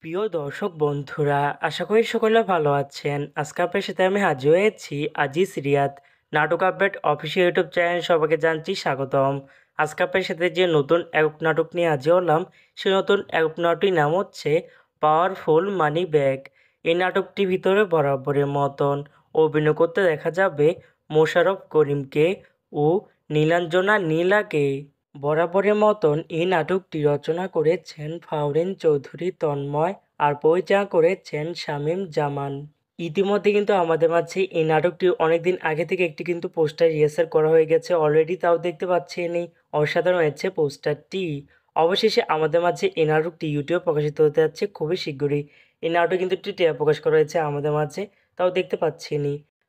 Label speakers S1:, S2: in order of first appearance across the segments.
S1: প্রিয় দর্শক বন্ধুরা, আশা করি সকলে ভালো আছেন। আজকে আপনার সাথে আমি হাজির হয়েছি আজিজ রিয়াদ নাটক আপডেট অফিসিয়াল ইউটিউব চ্যানেল। সবাইকে জানছি স্বাগতম। আজকে আপনার সাথে যে নতুন একক নাটক নিয়ে হাজির হলাম, সেই নতুন একক নাটকটির নাম হচ্ছে পাওয়ারফুল মানি ব্যাগ। এই নাটকটির ভিতরে বরাবরের মতন অভিনয় করতে দেখা যাবে মোশাররফ করিমকে ও নীলাঞ্জনা নীলাকে। বরাবরের মতন এই নাটকটি রচনা করেছেন ফাওরিন চৌধুরী তন্ময় আর পরিচালনা করেছেন শামীম জামান। ইতিমধ্যে কিন্তু আমাদের মাঝে এই নাটকটি অনেকদিন আগে থেকে একটি কিন্তু পোস্টার রিহার্সাল করা হয়ে গেছে অলরেডি, তাও দেখতে পাচ্ছি এই অসাধারণ হয়েছে পোস্টারটি। অবশেষে আমাদের মাঝে এই নাটকটি ইউটিউবে প্রকাশিত হতে যাচ্ছে খুবই শীঘ্রই। এই নাটকে কিন্তু একটি ট্রেলার প্রকাশ করা হয়েছে আমাদের মাঝে, তাও দেখতে পাচ্ছি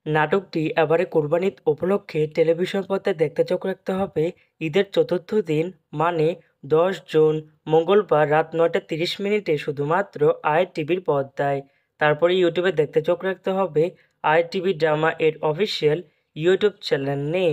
S1: নাটকটি এবারে কোরবানি ঈদ উপলক্ষে টেলিভিশন পর্দায় দেখতে চোখ রাখতে হবে ঈদের চতুর্থ দিন, মানে 10 জুন মঙ্গলবার রাত 9টা 30 মিনিটে শুধুমাত্র আই টিভির পর্দায়। তারপরে ইউটিউবে দেখতে চোখ রাখতে হবে আই টিভি ড্রামা এর অফিসিয়াল ইউটিউব চ্যানেলে।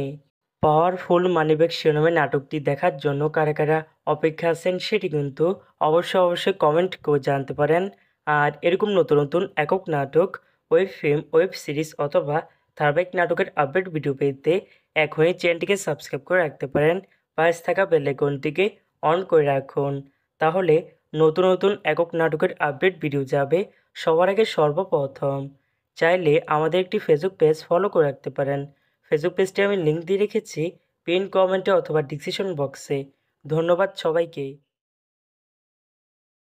S1: পাওয়ারফুল মানিব্যাগ শিরোনামে নাটকটি দেখার জন্য কারা কারা অপেক্ষা আছেন সেটি কিন্তু অবশ্যই কমেন্ট করে জানতে পারেন। আর এরকম নতুন নতুন একক নাটক, ওয়েব ফিল্ম, ওয়েব সিরিজ অথবা ধারাবাহিক নাটকের আপডেট ভিডিও পেতে এখনই চ্যানেলটিকে সাবস্ক্রাইব করে রাখতে পারেন। পাশে থাকা বেল আইকনটিকে অন করে রাখুন, তাহলে নতুন নতুন একক নাটকের আপডেট ভিডিও যাবে সবার আগে সর্বপ্রথম। চাইলে আমাদের একটি ফেসবুক পেজ ফলো করে রাখতে পারেন। ফেসবুক পেজটি আমি লিঙ্ক দিয়ে রেখেছি পিন কমেন্টে অথবা ডিসক্রিপশন বক্সে। ধন্যবাদ সবাইকে।